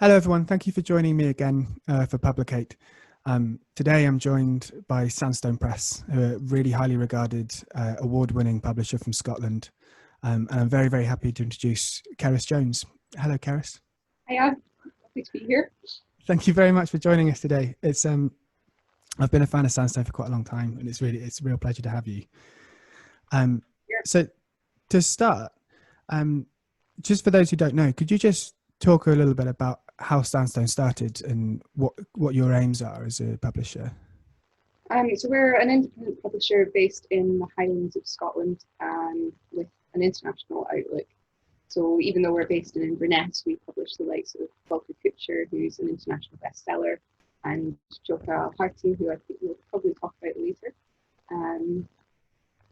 Hello, everyone. Thank you for joining me again for Publicate. Today, I'm joined by Sandstone Press, a really highly regarded award-winning publisher from Scotland. And I'm very, very happy to introduce Ceris Jones. Hello, Ceris. Hiya, happy to be here. Thank you very much for joining us today. I've been a fan of Sandstone for quite a long time, and it's a real pleasure to have you. So to start, just for those who don't know, could you just talk a little bit about how Sandstone started and what your aims are as a publisher? So we're an independent publisher based in the Highlands of Scotland with an international outlook. So even though we're based in Inverness, we publish the likes of Publicate, who's an international bestseller, and Hare, who I think we'll probably talk about later.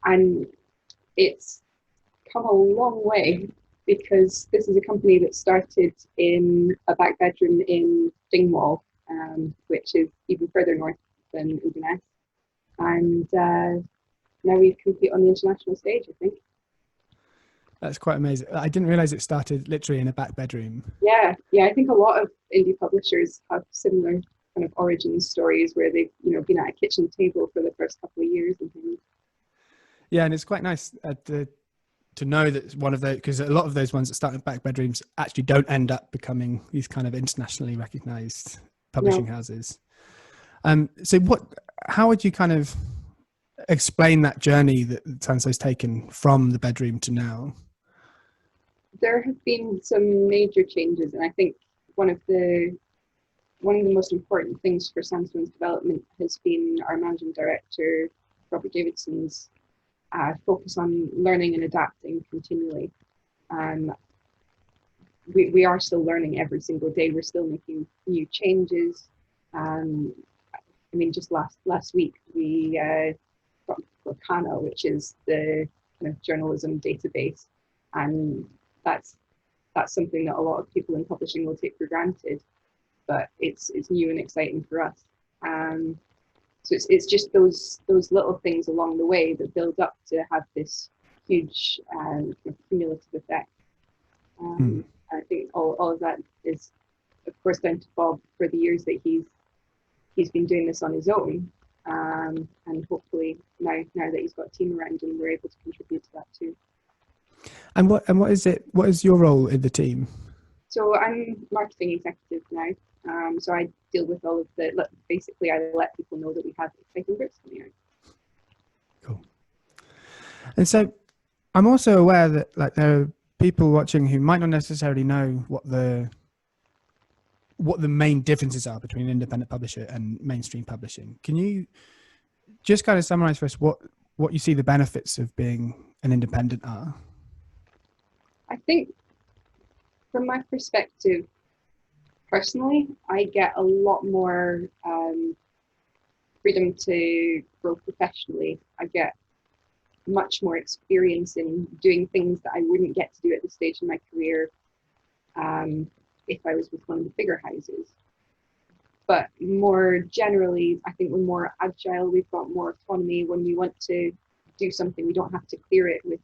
And it's come a long way, because this is a company that started in a back bedroom in Dingwall, which is even further north than Inverness. And now we compete on the international stage, I think. That's quite amazing. I didn't realize it started literally in a back bedroom. Yeah, I think a lot of indie publishers have similar kind of origin stories where they've been at a kitchen table for the first couple of years and things. Yeah, and it's quite nice to know that one of those, because a lot of those ones that start in back bedrooms actually don't end up becoming these kind of internationally recognized publishing houses. So how would you kind of explain that journey that Sandstone's taken from the bedroom to now? There have been some major changes, and I think one of the most important things for Sandstone's development has been our managing director, Robert Davidson's focus on learning and adapting continually. We are still learning every single day. We're still making new changes. I mean, just last week we got Volcano, which is the kind of journalism database, and that's something that a lot of people in publishing will take for granted, but it's new and exciting for us. So it's just those little things along the way that build up to have this huge cumulative effect. I think all of that is, of course, down to Bob for the years that he's been doing this on his own, and hopefully now that he's got a team around him, we're able to contribute to that too. And what is your role in the team? So I'm marketing executive now. So I deal with all of basically I let people know that we have exciting books coming out. Cool. And so I'm also aware that there are people watching who might not necessarily know what the main differences are between an independent publisher and mainstream publishing. Can you just kind of summarize for us what you see the benefits of being an independent are? I think from my perspective, personally, I get a lot more freedom to grow professionally. I get much more experience in doing things that I wouldn't get to do at this stage in my career if I was with one of the bigger houses. But more generally, I think we're more agile. We've got more autonomy. When we want to do something, we don't have to clear it with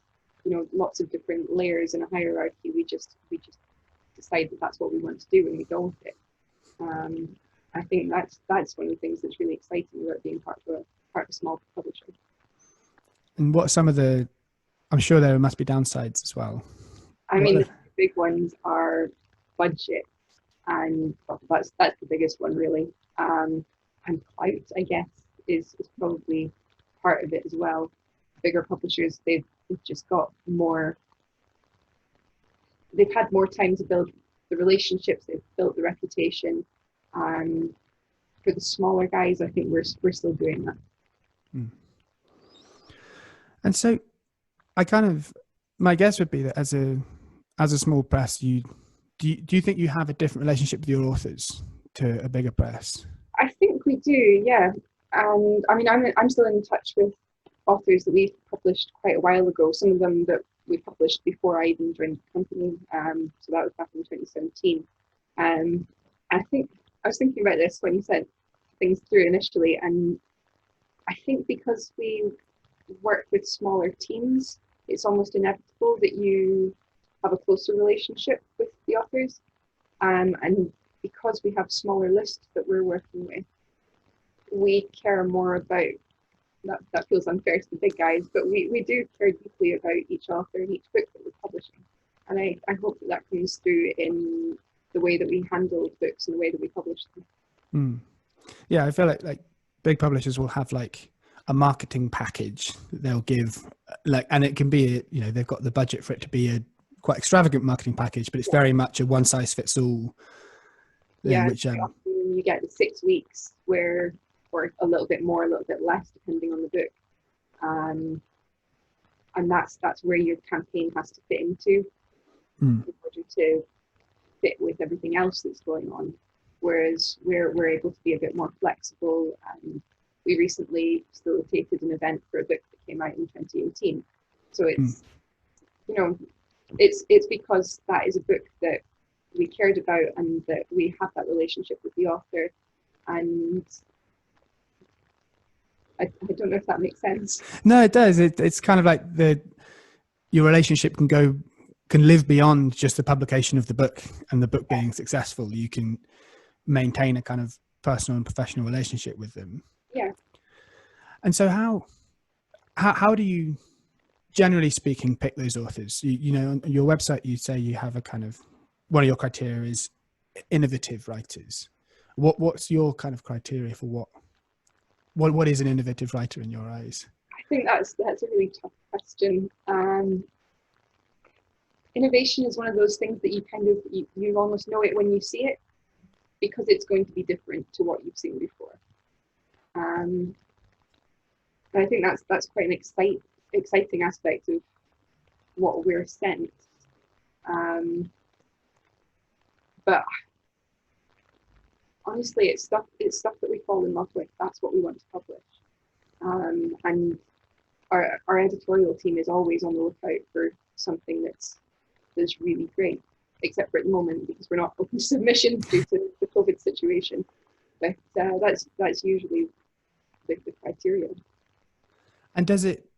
lots of different layers in a hierarchy. We just decide that that's what we want to do and we go with it. I think that's one of the things that's really exciting about being part of a small publisher. And what some of I'm sure there must be downsides as well. I mean, the big ones are budget, and that's the biggest one really. And clout, I guess, is probably part of it as well. Bigger publishers, they've just got more. They've had more time to build the relationships. They've built the reputation. For the smaller guys, I think we're still doing that. And so, my guess would be that as a small press, do you think you have a different relationship with your authors to a bigger press? I think we do, yeah. And I mean, I'm still in touch with authors that we published quite a while ago. Some of them that we published before I even joined the company. So that was back in 2017. I think I was thinking about this when you said things through initially, and I think because we work with smaller teams, it's almost inevitable that you have a closer relationship with the authors. And because we have smaller lists that we're working with, we care more about, that feels unfair to the big guys, but we do care deeply about each author and each book that we're publishing. And I hope that comes through in the way that we handle books and the way that we publish them. Yeah, I feel like big publishers will have like a marketing package that they'll give, like, and it can be, you know, they've got the budget for it to be a quite extravagant marketing package, but it's very much a one size fits all. Yeah, which often you get the 6 weeks or a little bit more, a little bit less, depending on the book. And that's where your campaign has to fit into in order to fit with everything else that's going on. Whereas we're able to be a bit more flexible. And we recently facilitated an event for a book that came out in 2018. So it's, you know, it's because that is a book that we cared about and that we have that relationship with the author. And I don't know if that makes sense. No, it does. It's kind of like your relationship can live beyond just the publication of the book and the book being successful. You can maintain a kind of personal and professional relationship with them. Yeah. And so how do you, generally speaking, pick those authors? You know, on your website, you say you have a kind of, one of your criteria is innovative writers. What's your kind of criteria for what is an innovative writer in your eyes? I think that's a really tough question. Innovation is one of those things that you kind of, you almost know it when you see it, because it's going to be different to what you've seen before. And I think that's quite an exciting aspect of what we're sent. But honestly, it's stuff that we fall in love with. That's what we want to publish. And our editorial team is always on the lookout for something that's really great, except for at the moment because we're not open to submissions due to the COVID situation. But that's usually the criteria. And does it,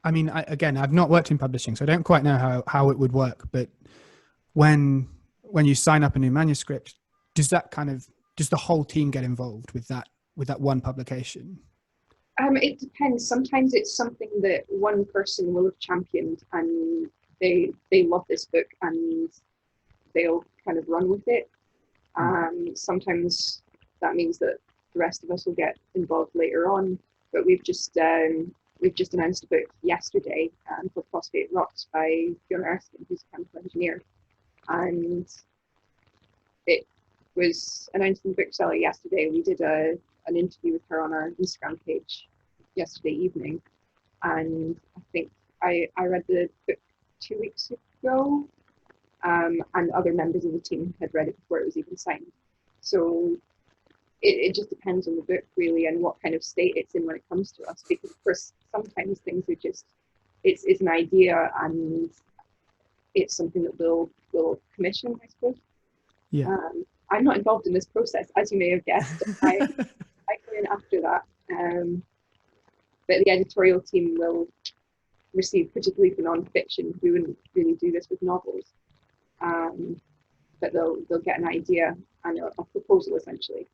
I mean, again, I've not worked in publishing, so I don't quite know how it would work, but when you sign up a new manuscript, does the whole team get involved with that one publication? It depends. Sometimes it's something that one person will have championed and they love this book and they'll kind of run with it. Sometimes that means that the rest of us will get involved later on. But we've just announced a book yesterday called Phosphate Rocks by Fiona Erskine, who's a chemical engineer, and it was announced in the bookseller yesterday. We did an interview with her on our Instagram page yesterday evening, and I think I read the book 2 weeks ago, and other members of the team had read it before it was even signed. So it just depends on the book really and what kind of state it's in when it comes to us, because of course sometimes things are just, it's an idea and it's something that we'll commission, I suppose. Yeah. I'm not involved in this process, as you may have guessed. I come in after that. But the editorial team will receive, particularly for non-fiction, we wouldn't really do this with novels, but they'll get an idea and a proposal essentially,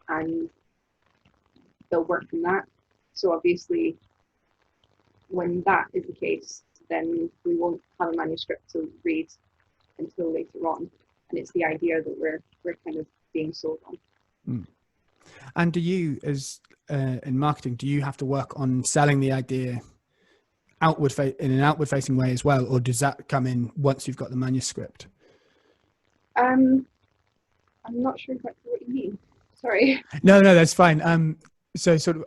and they'll work from that. So obviously when that is the case, then we won't have a manuscript to read until later on, and it's the idea that we're kind of being sold on. And do you, as in marketing, do you have to work on selling the idea in an outward facing way as well, or does that come in once you've got the manuscript? I'm not sure exactly what you mean. Sorry. No, that's fine. So sort of,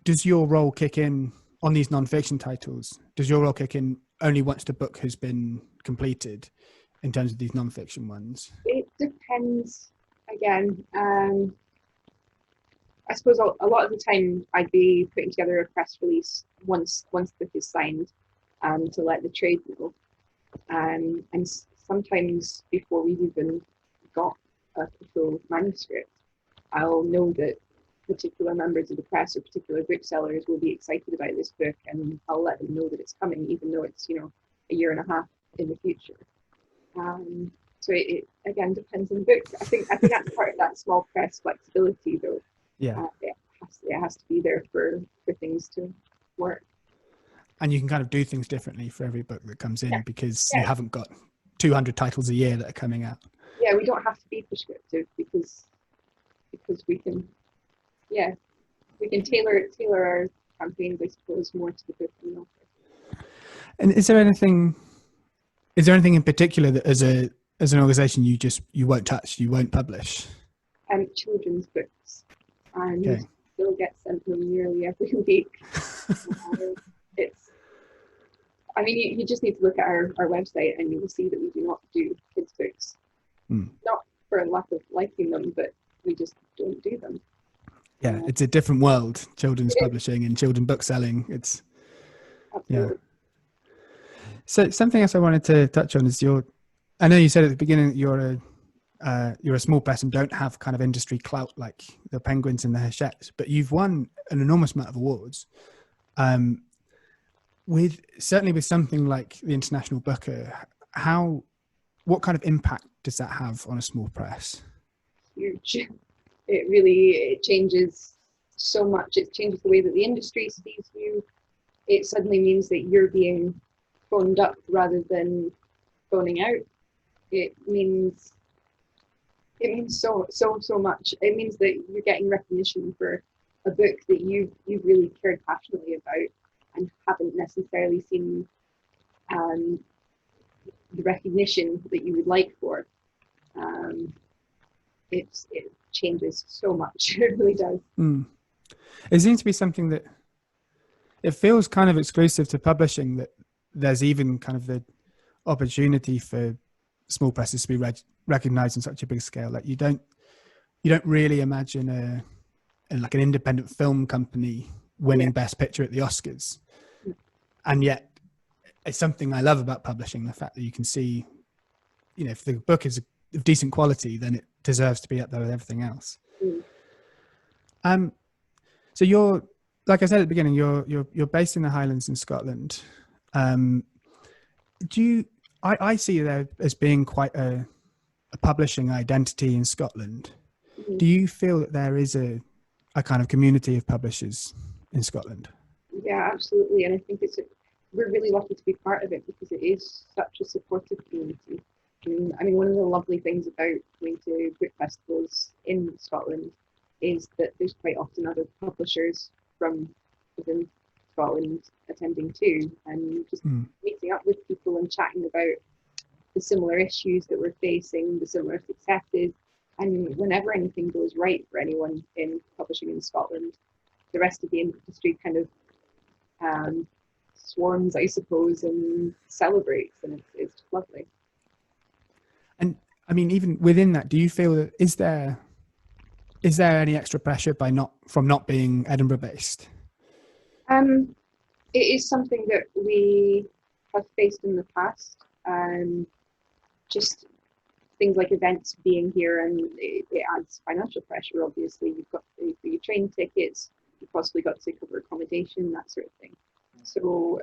does your role kick in on these non-fiction titles? Does your role kick in only once the book has been completed in terms of these non-fiction ones? It depends again. I suppose a lot of the time I'd be putting together a press release once the book is signed, to let the trade know. And sometimes before we've even got a full manuscript, I'll know that particular members of the press or particular booksellers will be excited about this book, and I'll let them know that it's coming, even though it's, a year and a half in the future. So it again depends on the book. I think that's part of that small press flexibility, though. Yeah. It has to be there for things to work. And you can kind of do things differently for every book that comes in, because Yeah. you haven't got 200 titles a year that are coming out. Yeah, we don't have to be prescriptive because we can, we can tailor our campaigns, I suppose, more to the book and the author. And is there anything in particular that as an organization you won't touch, you won't publish? Children's books, and Okay. still get sent them nearly every week. You just need to look at our website and you will see that we do not do kids' books. Not for a lack of liking them, but we just don't do them. Yeah, it's a different world, children's publishing and children's book selling. It's absolutely. Yeah. So something else I wanted to touch on is I know you said at the beginning that you're a small press and don't have kind of industry clout like the Penguins and the Hachette, but you've won an enormous amount of awards. Certainly with something like the International Booker, what kind of impact does that have on a small press? Huge. It changes so much. It changes the way that the industry sees you. It suddenly means that you're being phoned up rather than phoning out. It means so much. It means that you're getting recognition for a book that you've really cared passionately about and haven't necessarily seen the recognition that you would like for. It changes so much. It really does. It seems to be something that it feels kind of exclusive to publishing, that there's even kind of the opportunity for small presses to be recognized on such a big scale. Like you don't really imagine like an independent film company winning Best Picture at the Oscars. And yet it's something I love about publishing, the fact that you can see, if the book is of decent quality, then it deserves to be up there with everything else. So you're, like I said at the beginning, you're based in the Highlands in Scotland. I see there as being quite a publishing identity in Scotland. Do you feel that there is a kind of community of publishers in Scotland? Yeah, absolutely. And I think we're really lucky to be part of it because it is such a supportive community. I mean, one of the lovely things about going to book festivals in Scotland is that there's quite often other publishers from within Scotland attending too, and just meeting up with people and chatting about the similar issues that we're facing, the similar successes. And whenever anything goes right for anyone in publishing in Scotland, the rest of the industry kind of swarms, I suppose, and celebrates, and it's just lovely. And I mean, even within that, do you feel that is there any extra pressure from not being Edinburgh based? It is something that we have faced in the past. Just things like events being here, and it adds financial pressure. Obviously, you've got your train tickets, you've possibly got to cover accommodation, that sort of thing. So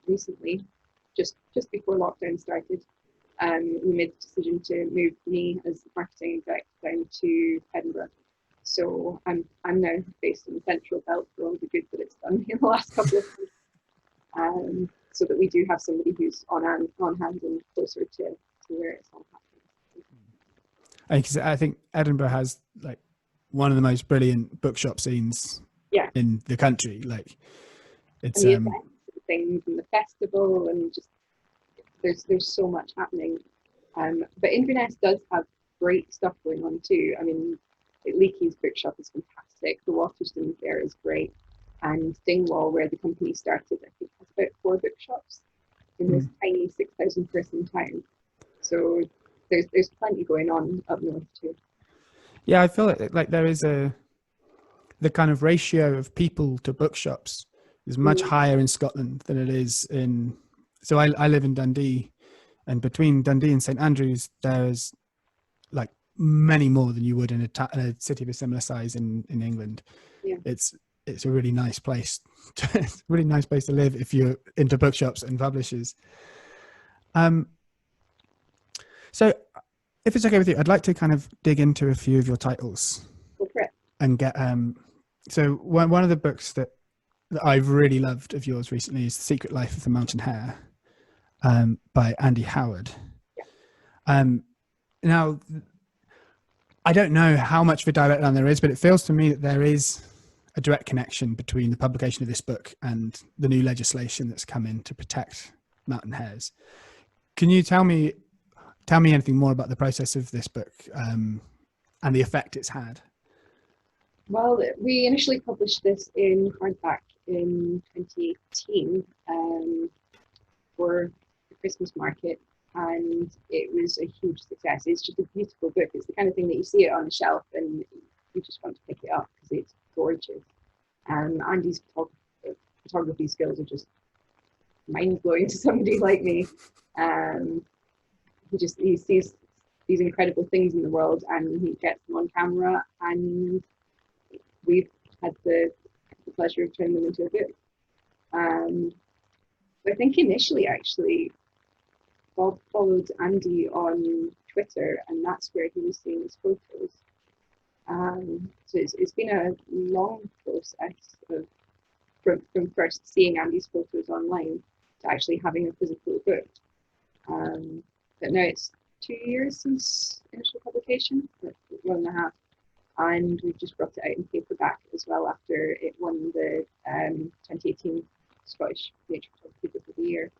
recently, just before lockdown started, we made the decision to move me as the marketing exec down to Edinburgh. So I'm now based in the Central Belt for all the good that it's done in the last couple of weeks, so that we do have somebody who's on hand and closer to where it's all happening. Because I think Edinburgh has like one of the most brilliant bookshop scenes in the country. Like it's and the events and things and the festival, and just there's so much happening. But Inverness does have great stuff going on too. I mean, Leakey's bookshop is fantastic. The Waterstones there is great. And Dingwall, where the company started, I think has about 4 bookshops in this tiny 6,000 person town. So there's plenty going on up north too. Yeah, I feel like there is the kind of ratio of people to bookshops is much higher in Scotland than it is in. So I live in Dundee, and between Dundee and St Andrews, there's like many more than you would in a city of a similar size in England. Yeah. It's a really nice place. It's a really nice place to live if you're into bookshops and publishers. So If it's okay with you, I'd like to kind of dig into a few of your titles Go for it. and get so one of the books that I've really loved of yours recently is The Secret Life of the Mountain Hare, by Andy Howard. Now, I don't know how much of a direct line there is, but it feels to me that there is a direct connection between the publication of this book and the new legislation that's come in to protect mountain hares. Can you tell me anything more about the process of this book and the effect it's had? Well, we initially published this in hardback in 2018 for the Christmas market, and it was a huge success. It's just a beautiful book. It's the kind of thing that you see it on the shelf and you just want to pick it up because it's gorgeous. Andy's photography skills are just mind-blowing to somebody like me. He sees these incredible things in the world and he gets them on camera, and we've had the pleasure of turning them into a book. I think initially, actually, Bob followed Andy on Twitter, and that's where he was seeing his photos. So it's been a long process of from first seeing Andy's photos online to actually having a physical book. But now it's 2 years since initial publication, or 1.5. And we've just brought it out in paperback as well after it won the 2018 Scottish Nature Photography Book of the Year.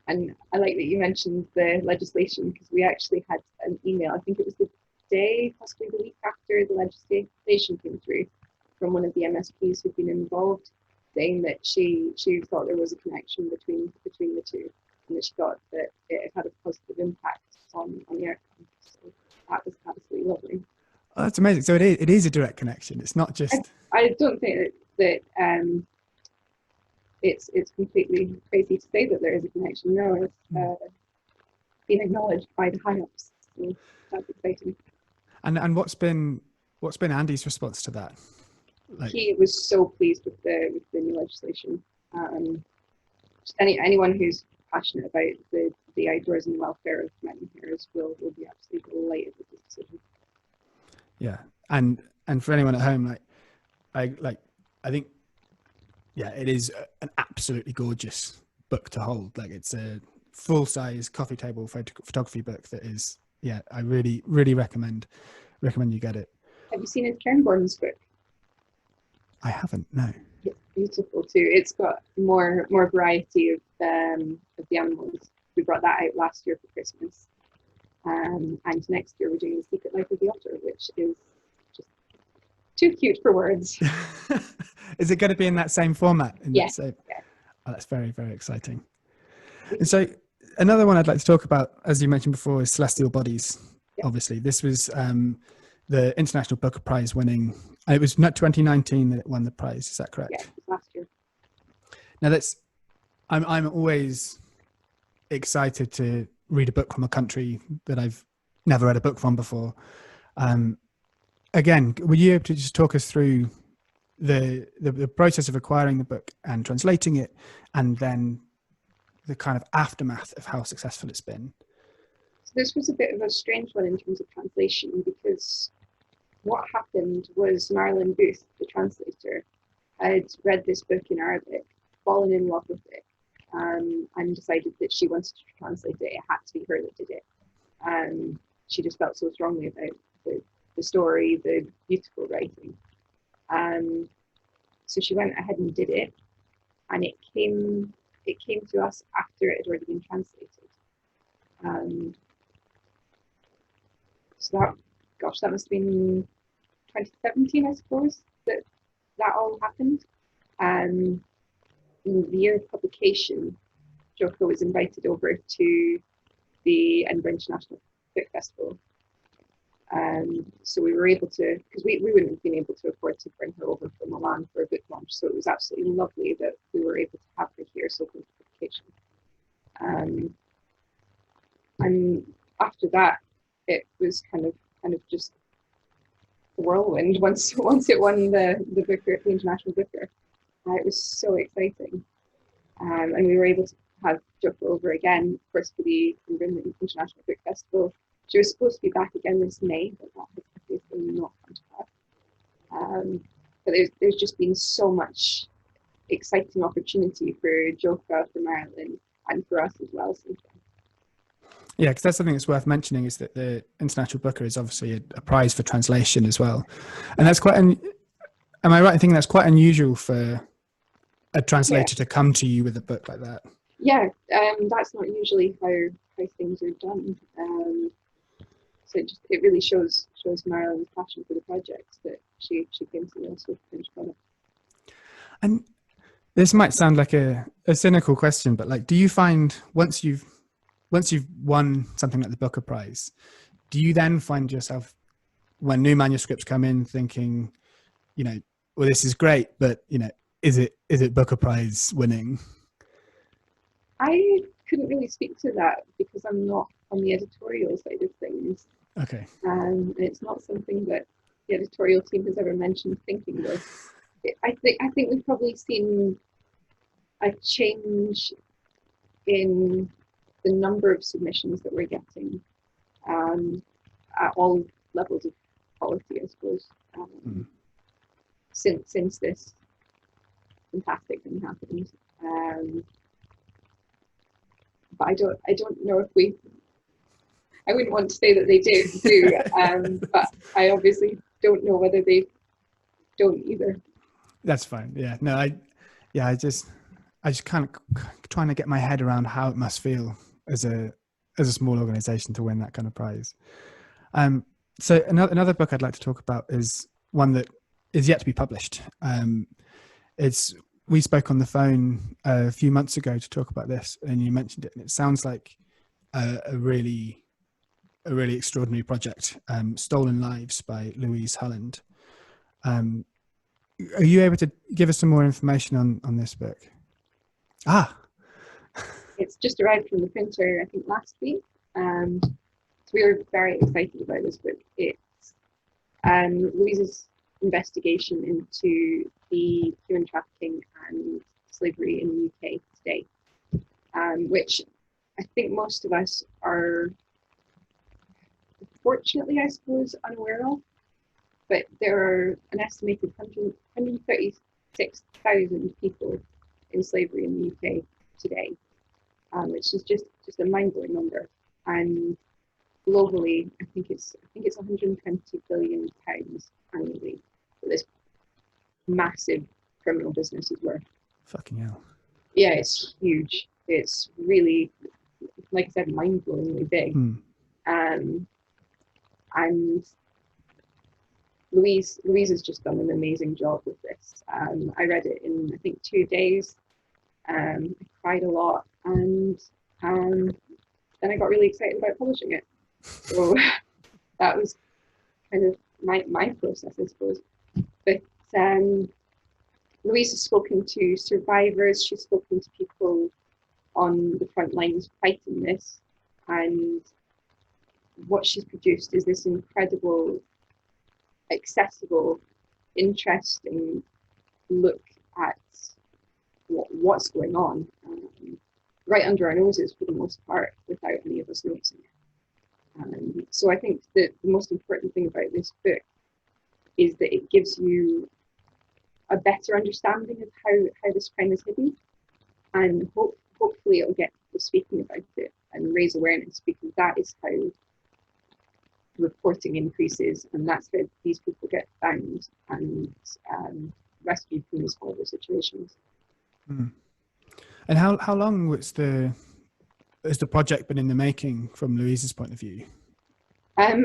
And I like that you mentioned the legislation, because we actually had an email, I think it was the day, possibly the week after the legislation came through, from one of the MSPs who'd been involved, saying that she thought there was a connection between the two, and that she thought that it had a positive impact on the outcome. So that was absolutely lovely. Oh, that's amazing. So it is a direct connection. It's not just. I don't think that it's completely crazy to say that there is a connection. No, it's been acknowledged by the high ups. So that's exciting. And what's been Andy's response to that? Like, he was so pleased with the new legislation. Just anyone who's passionate about the outdoors and the welfare of mountain hares will be absolutely delighted with this decision. Yeah, and for anyone at home, I think, yeah, it is an absolutely gorgeous book to hold. Like, it's a full-size coffee table photography book that is, yeah, I really, really recommend you get it. Have you seen his Cairngorms book? I haven't, no. It's beautiful too. It's got more variety of the animals. We brought that out last year for Christmas, and next year we're doing The Secret Life of the Otter, which is just too cute for words. Is it going to be in that same format? Yes. Yeah. Oh, that's very, very exciting. And so another one I'd like to talk about, as you mentioned before, is Celestial Bodies. Yeah. Obviously, this was the International Booker Prize winning. It was not 2019 that it won the prize. Is that correct? Yeah, it was last year. Now I'm always excited to read a book from a country that I've never read a book from before. Again, were you able to just talk us through the process of acquiring the book and translating it, and then the kind of aftermath of how successful it's been? So this was a bit of a strange one in terms of translation, because what happened was Marilyn Booth, the translator, had read this book in Arabic, fallen in love with it, and decided that she wanted to translate it. It had to be her that did it. She just felt so strongly about the story, the beautiful writing. So she went ahead and did it, and it came to us after it had already been translated. So that must have been 2017, I suppose, that all happened. In the year of publication, Joko was invited over to the Edinburgh International Book Festival. So we were able to, because we wouldn't have been able to afford to bring her over from Milan for a book launch, so it was absolutely lovely that we were able to have her here so close to publication. And after that, it was kind of just a whirlwind once it won the Booker, the International Booker. It was so exciting. And we were able to have Joko over again, of course, for the London International Book Festival. She was supposed to be back again this May, but that has obviously not come to pass. But there's just been so much exciting opportunity for Joka, for Marilyn, and for us as well since then. Yeah, because that's something that's worth mentioning, is that the International Booker is obviously a prize for translation as well. And that's quite, am I right in thinking that's quite unusual for a translator to come to you with a book like that? Yeah, that's not usually how things are done. So it really shows Marilyn's passion for the project, that she came to us with the finished product. And this might sound like a cynical question, but like, do you find once you've won something like the Booker Prize, do you then find yourself, when new manuscripts come in, thinking, you know, well, this is great, but you know, is it Booker Prize winning? I couldn't really speak to that because I'm not on the editorial side of things. Okay. And it's not something that the editorial team has ever mentioned thinking of. I think we've probably seen a change in the number of submissions that we're getting at all levels of quality, I suppose, since this fantastic thing happened. But I don't know if I wouldn't want to say that they do, but I obviously don't know whether they don't either. That's fine. Yeah, no, I just kind of trying to get my head around how it must feel as a small organization to win that kind of prize. So another book I'd like to talk about is one that is yet to be published. We spoke on the phone a few months ago to talk about this, and you mentioned it, and it sounds like a really extraordinary project, Stolen Lives by Louise Holland. Are you able to give us some more information on this book? It's just arrived from the printer, I think, last week. So we were very excited about this book. It's Louise's investigation into the human trafficking and slavery in the UK today, which I think most of us are, fortunately, I suppose, unaware of. But there are an estimated 136,000 people in slavery in the UK today, which is just a mind-blowing number. And globally, I think it's 120 billion pounds annually that this massive criminal business is worth. Fucking hell. Yeah, it's huge. It's really, like I said, mind-blowingly big. And Louise has just done an amazing job with this. I read it in, I think, 2 days. I cried a lot, and then I got really excited about publishing it. So that was kind of my process, I suppose. But Louise has spoken to survivors. She's spoken to people on the front lines fighting this, and what she's produced is this incredible, accessible, interesting look at what's going on right under our noses for the most part, without any of us noticing it. So I think that the most important thing about this book is that it gives you a better understanding of how this crime is hidden, and hopefully it'll get people speaking about it and raise awareness, because that is how reporting increases, and that's how these people get found and rescued from these horrible situations. And how long has the project been in the making from Louise's point of view? I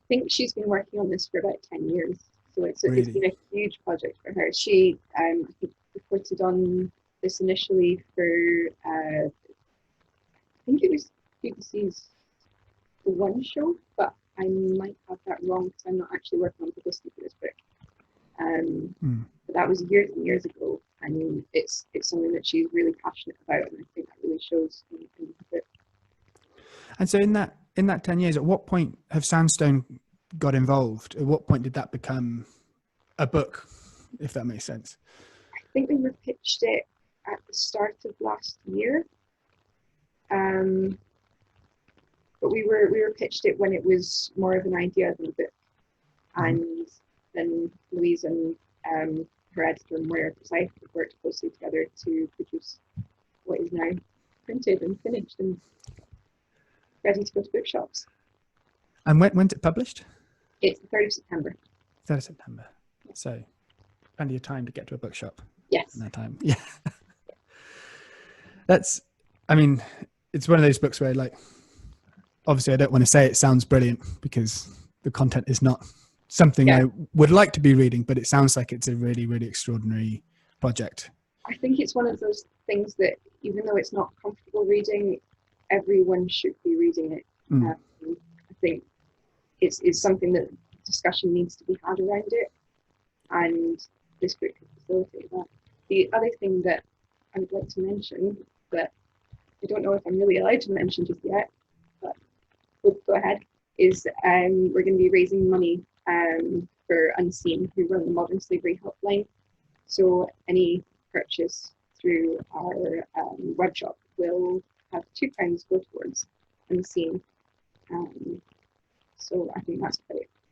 think she's been working on this for about 10 years, so it's been a huge project for her. She I think reported on this initially for I think it was BBC's The One Show, but I might have that wrong because I'm not actually working on publicity for this book. But that was years and years ago. I mean, it's something that she's really passionate about, and I think that really shows in the book. And so in that 10 years, at what point have Sandstone got involved? At what point did that become a book, if that makes sense? I think we were pitched it at the start of last year. But we were pitched it when it was more of an idea than a book, and then Louise and her editor and Moira worked closely together to produce what is now printed and finished and ready to go to bookshops. And when's it published? It's the 3rd of September. 3rd of September. So plenty of time to get to a bookshop. Yes. In that time. Yeah. I mean, it's one of those books where, like, obviously I don't want to say it sounds brilliant because the content is not something I would like to be reading, but it sounds like it's a really, really extraordinary project. I think it's one of those things that, even though it's not comfortable reading, everyone should be reading it. I think it's something that discussion needs to be had around it, and this book can facilitate that. The other thing that I would like to mention, that I don't know if I'm really allowed to mention just yet, but we'll go ahead, is we're going to be raising money for Unseen, who run the Modern Slavery Helpline. So any purchase through our web shop will have £2 go towards Unseen. So I think that's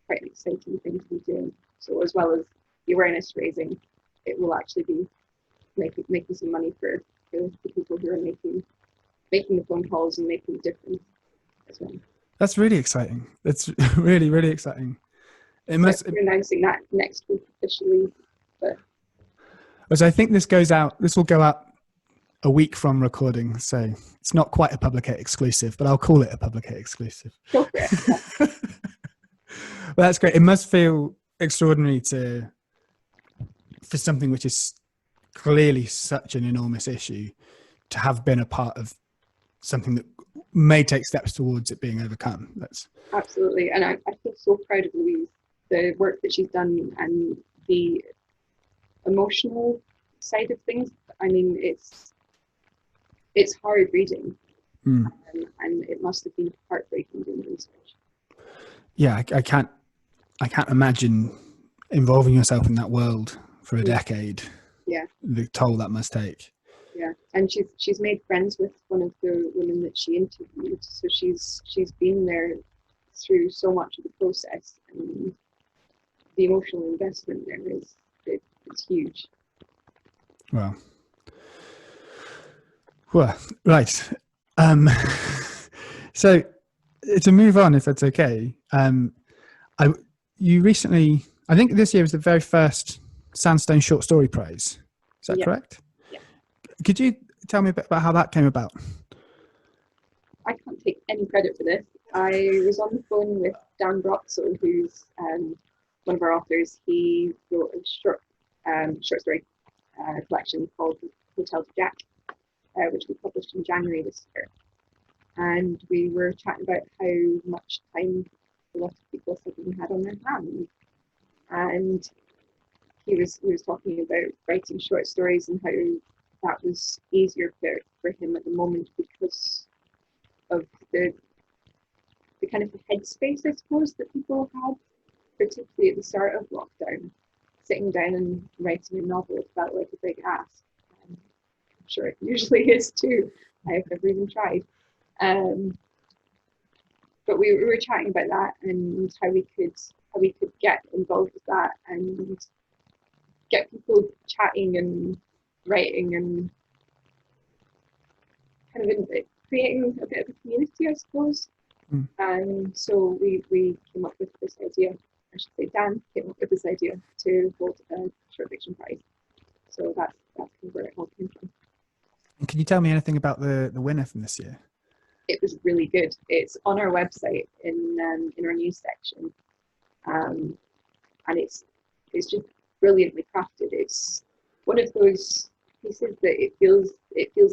quite an exciting thing to be doing. So as well as the awareness raising, it will actually be making some money for the people who are making the phone calls and making a difference as well. That's really exciting. That's really, really exciting. We're announcing that next week officially. But so I think this will go out a week from recording, so it's not quite a Publicate exclusive, but I'll call it a Publicate exclusive. Go for it. Yeah. Well, that's great. It must feel extraordinary for something which is clearly such an enormous issue to have been a part of something that may take steps towards it being overcome. That's absolutely, and I feel so proud of Louise, the work that she's done and the emotional side of things. I mean, it's hard reading, and it must have been heartbreaking doing research. Yeah, I can't imagine involving yourself in that world for a decade. Yeah, the toll that must take. Yeah, and she's made friends with one of the women that she interviewed, so she's been there through so much of the process, and the emotional investment there is huge. Well, right. So to move on, if that's okay, you recently, I think this year was the very first Sandstone Short Story Prize. Is that correct? Yeah. Could you tell me a bit about how that came about? I can't take any credit for this. I was on the phone with Dan Brotzel, who's one of our authors. He wrote a short story collection called Hotel to Jack, which we published in January this year. And we were chatting about how much time a lot of people suddenly had on their hands. And he was talking about writing short stories and how that was easier for him at the moment because of the kind of the headspace, I suppose, that people had, particularly at the start of lockdown. Sitting down and writing a novel felt like a big ask. I'm sure it usually is too. I've never even tried. But we were chatting about that and how we could get involved with that and get people chatting and writing and kind of creating a bit of a community, I suppose. So we came up with this idea. I should say Dan came up with this idea to hold a short fiction prize. So that's kind of where it all came from. And can you tell me anything about the winner from this year? It was really good. It's on our website in our news section, and it's just brilliantly crafted. It's one of those pieces that it feels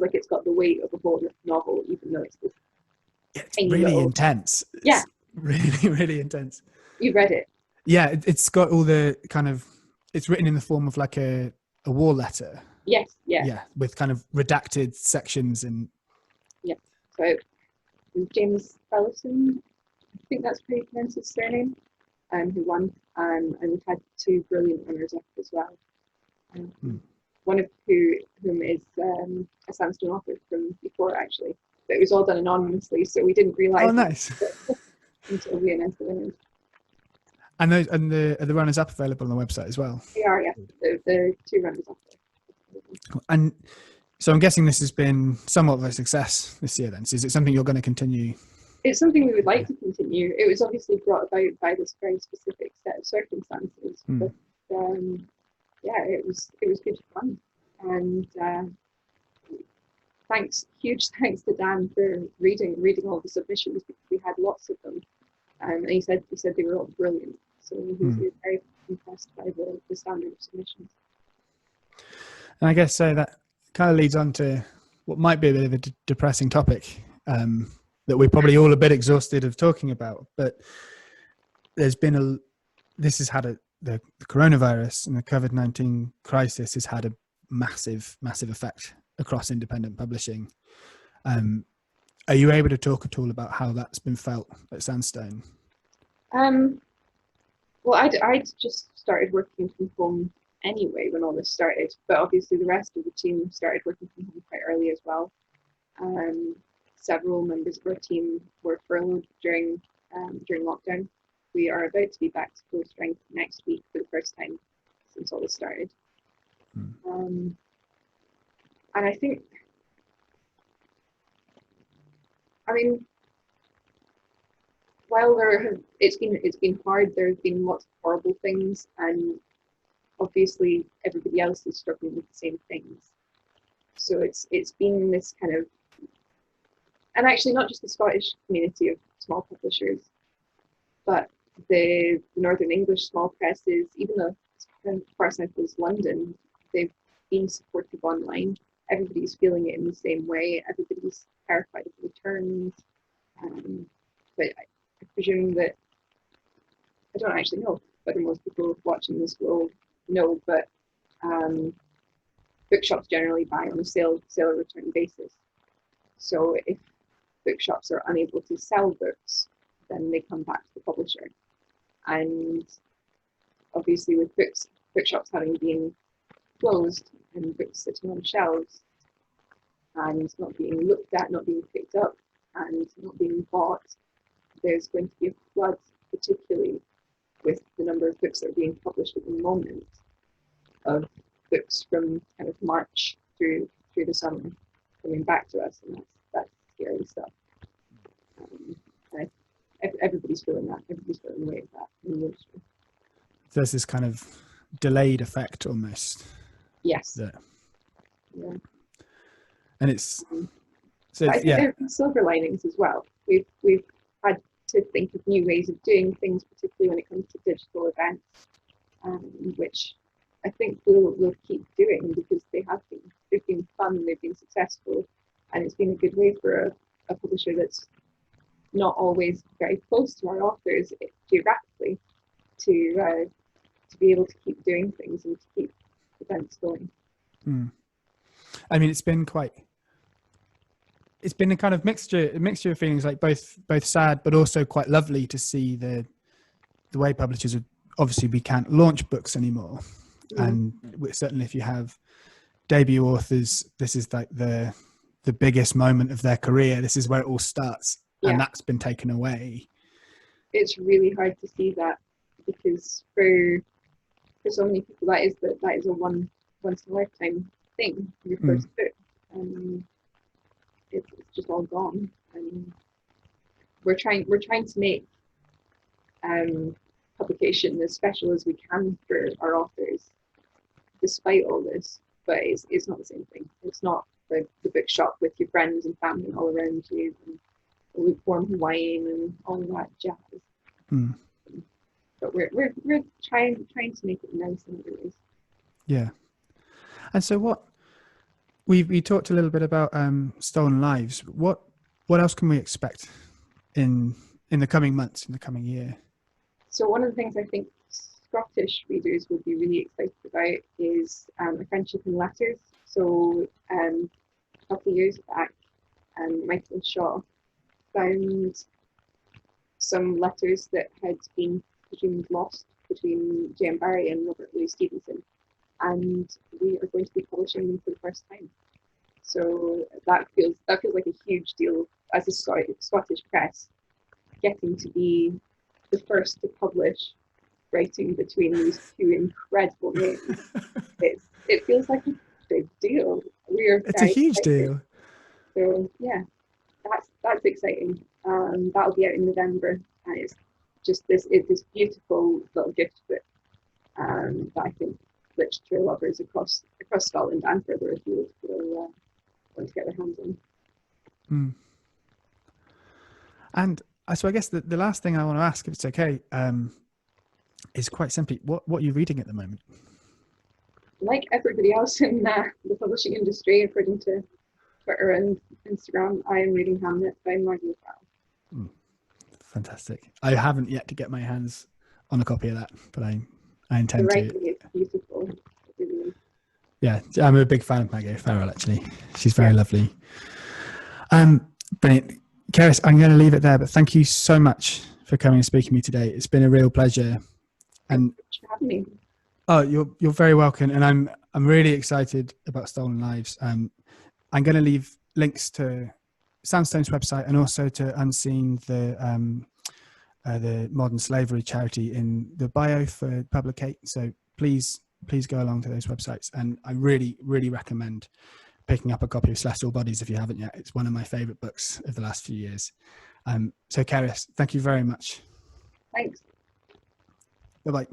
like it's got the weight of a whole novel, even though it's this. It's really intense. It's really, really intense. You've read it? Yeah, it's got all the kind of. It's written in the form of like a war letter. Yes. Yeah. Yeah, with kind of redacted sections and. Yeah. So. James Fellison, I think that's how you pronounce his surname, who won, and we've had two brilliant runners up as well. One of whom is a Sandstone author from before, actually, but it was all done anonymously, so we didn't realise Oh, nice. until we announced the winners. And those and the runners up available on the website as well. They are, yeah. The 2 runners up there. And so I'm guessing this has been somewhat of a success this year then. So is it something you're going to continue? It's something we would like to continue. It was obviously brought about by this very specific set of circumstances, but yeah, it was good fun. And huge thanks to Dan for reading all the submissions, because we had lots of them. And he said they were all brilliant. So he was very impressed by the standard of submissions. And I guess so that kind of leads on to what might be a bit of a depressing topic that we're probably all a bit exhausted of talking about. But there's been the coronavirus and the COVID-19 crisis has had a massive effect across independent publishing. Are you able to talk at all about how that's been felt at Sandstone? Well, I'd just started working from home anyway when all this started, but obviously the rest of the team started working from home quite early as well. Several members of our team were furloughed during lockdown. We are about to be back to full strength next week for the first time since all this started. And I think, I mean, while it's been hard, there have been lots of horrible things, and obviously everybody else is struggling with the same things. So it's been this kind of, and actually not just the Scottish community of small publishers, but the Northern English small presses, even though as far south as London, they've been supportive online. Everybody's feeling it in the same way. Everybody's terrified of returns. But I presume that, I don't actually know whether most people watching this will know, but bookshops generally buy on a sale or return basis. So if bookshops are unable to sell books, then they come back to the publisher. And obviously with bookshops having been closed and books sitting on shelves and not being looked at, not being picked up, and not being bought, there's going to be a flood, particularly with the number of books that are being published at the moment, of books from kind of March through the summer coming back to us, and that's scary stuff. Everybody's feeling that. Everybody's feeling the weight of that in the industry. So there's this kind of delayed effect almost. Yes. Yeah. And it's so I think there have been silver linings as well. We've had to think of new ways of doing things, particularly when it comes to digital events, which I think we'll keep doing because they've been fun, they've been successful, and it's been a good way for a publisher that's not always very close to our authors geographically to be able to keep doing things and to keep events going. I mean, it's been a kind of mixture of feelings, like both sad but also quite lovely to see the way publishers obviously we can't launch books anymore. And certainly if you have debut authors, this is like the biggest moment of their career. This is where it all starts, and that's been taken away. It's really hard to see that, because for so many people that is a once in a lifetime thing, your first book, and it's just all gone. And we're trying to make publication as special as we can for our authors despite all this, but it's not the same thing. It's not the bookshop with your friends and family all around you and the lukewarm Hawaiian and all that jazz. But we're trying to make it nice in other ways. Yeah. And so we talked a little bit about stolen lives. What else can we expect in the coming months, in the coming year? So one of the things I think Scottish readers will be really excited about is a friendship in letters. So a couple of years back, Michael Shaw found some letters that had been presumed lost between J.M. Barrie and Robert Louis Stevenson, and we are going to be publishing them for the first time. So that feels like a huge deal as a Scottish press, getting to be the first to publish writing between these two incredible names. It feels like a big deal. It's a huge deal. So yeah, that's exciting. That'll be out in November, and it's this beautiful little gift book that I think literature lovers across Scotland and further afield will want to get their hands on. Mm. And so I guess the last thing I want to ask, if it's okay, is quite simply, what are you reading at the moment? Like everybody else in the publishing industry, according to Twitter and Instagram, I am reading Hamlet by Margaret Farrell. Fantastic. I haven't yet to get my hands on a copy of that, but I intend to. The writing is beautiful. Yeah, I'm a big fan of Margaret Farrell, actually. She's very lovely. Brilliant. Ceris, I'm going to leave it there, but thank you so much for coming and speaking to me today. It's been a real pleasure. And thanks for having me. Oh, you're very welcome, and I'm really excited about Stolen Lives. I'm going to leave links to Sandstone's website and also to Unseen, the modern slavery charity, in the bio for Publicate. So please go along to those websites, and I really recommend picking up a copy of Celestial Bodies if you haven't yet. It's one of my favorite books of the last few years. So Ceris, thank you very much. Thanks. Bye-bye.